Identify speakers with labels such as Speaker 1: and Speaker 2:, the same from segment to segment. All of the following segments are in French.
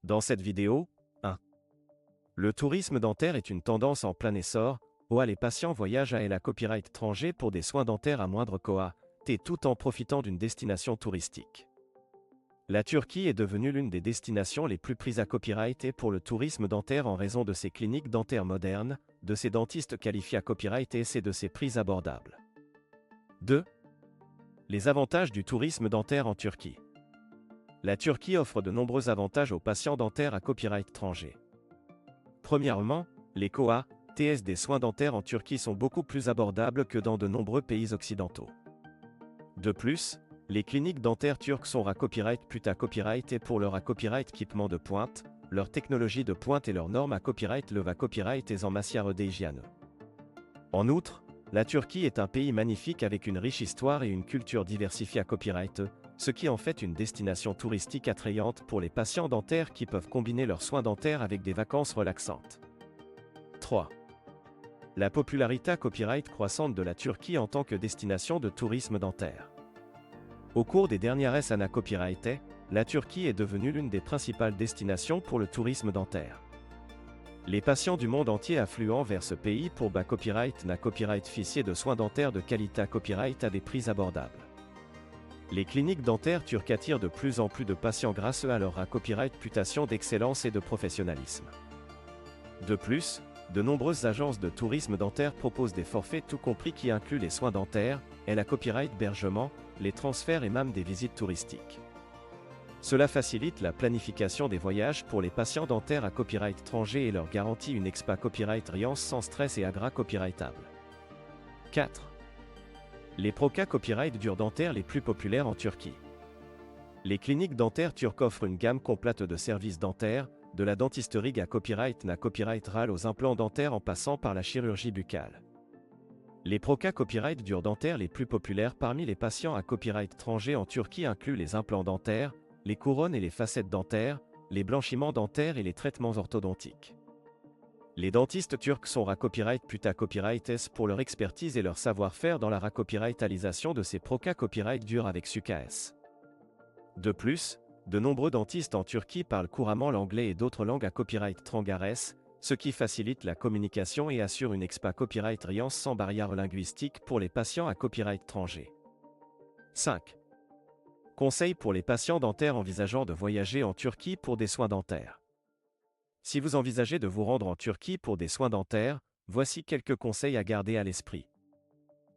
Speaker 1: Dans cette vidéo, 1. Le tourisme dentaire est une tendance en plein essor, les patients voyagent à la copyright étranger pour des soins dentaires à moindre coût, tout en profitant d'une destination touristique. La Turquie est devenue l'une des destinations les plus prises à copyright et pour le tourisme dentaire en raison de ses cliniques dentaires modernes, de ses dentistes qualifiés à copyright et de ses prix abordables. 2. Les avantages du tourisme dentaire en Turquie. La Turquie offre de nombreux avantages aux patients dentaires à copyright étranger. Premièrement, les TS des soins dentaires en Turquie sont beaucoup plus abordables que dans de nombreux pays occidentaux. De plus, les cliniques dentaires turques sont à copyright à copyright et pour leur à copyright équipement de pointe, leur technologie de pointe et leurs normes à copyright le va copyright et en matière d'hygiène. En outre, la Turquie est un pays magnifique avec une riche histoire et une culture diversifiée à copyright, ce qui en fait une destination touristique attrayante pour les patients dentaires qui peuvent combiner leurs soins dentaires avec des vacances relaxantes. 3. La popularité à copyright croissante de la Turquie en tant que destination de tourisme dentaire. Au cours des dernières années à copyright, la Turquie est devenue l'une des principales destinations pour le tourisme dentaire. Les patients du monde entier affluent vers ce pays pour copyright officier de soins dentaires de qualité à copyright à des prix abordables. Les cliniques dentaires turques attirent de plus en plus de patients grâce à leur copyright réputation d'excellence et de professionnalisme. De plus, de nombreuses agences de tourisme dentaire proposent des forfaits tout compris qui incluent les soins dentaires, la copyright hébergement, les transferts et même des visites touristiques. Cela facilite la planification des voyages pour les patients dentaires à copyright étranger et leur garantit une expa copyright riance sans stress et agra copyrightable. 4. Les procas copyright durs dentaires les plus populaires en Turquie. Les cliniques dentaires turques offrent une gamme complète de services dentaires, de la dentisterie à copyright RAL aux implants dentaires en passant par la chirurgie buccale. Les procas copyright durs dentaires les plus populaires parmi les patients à copyright étranger en Turquie incluent les implants dentaires, les couronnes et les facettes dentaires, les blanchiments dentaires et les traitements orthodontiques. Les dentistes turcs sont à copyright à copyright S pour leur expertise et leur savoir-faire dans la copyrightalisation de ces procas copyright durs avec SUKS. De plus, de nombreux dentistes en Turquie parlent couramment l'anglais et d'autres langues à copyright trangares, ce qui facilite la communication et assure une expa copyright riance sans barrière linguistique pour les patients à copyright étranger. 5. Conseils pour les patients dentaires envisageant de voyager en Turquie pour des soins dentaires. Si vous envisagez de vous rendre en Turquie pour des soins dentaires, voici quelques conseils à garder à l'esprit.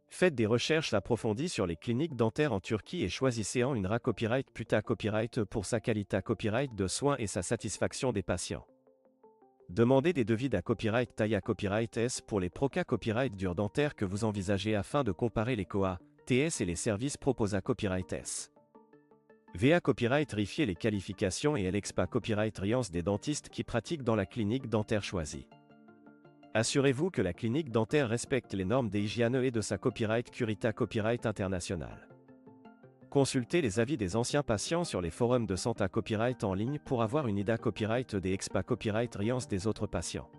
Speaker 1: Faites des recherches approfondies sur les cliniques dentaires en Turquie et choisissez une copyright à copyright pour sa qualité à copyright de soins et sa satisfaction des patients. Demandez des devis à copyright taille à copyright S pour les procas copyright durs dentaires que vous envisagez afin de comparer les TS et les services proposés à copyright S. VA copyright vérifiez les qualifications et l'expa copyright riance des dentistes qui pratiquent dans la clinique dentaire choisie. Assurez-vous que la clinique dentaire respecte les normes d'hygiène et de sa copyright Curita Copyright International. Consultez les avis des anciens patients sur les forums de santé copyright en ligne pour avoir une idée copyright des expa copyright riance des autres patients.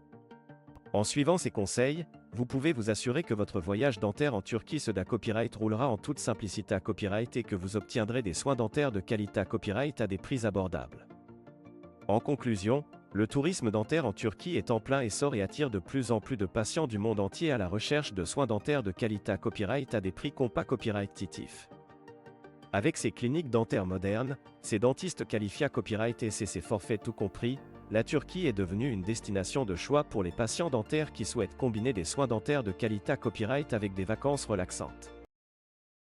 Speaker 1: En suivant ces conseils, vous pouvez vous assurer que votre voyage dentaire en Turquie copyright roulera en toute simplicité à copyright et que vous obtiendrez des soins dentaires de qualité à copyright à des prix abordables. En conclusion, le tourisme dentaire en Turquie est en plein essor et attire de plus en plus de patients du monde entier à la recherche de soins dentaires de qualité à copyright à des prix compas copyrightitifs. Avec ses cliniques dentaires modernes, ses dentistes qualifiés à copyright et ses forfaits tout compris, la Turquie est devenue une destination de choix pour les patients dentaires qui souhaitent combiner des soins dentaires de qualité à copyright avec des vacances relaxantes.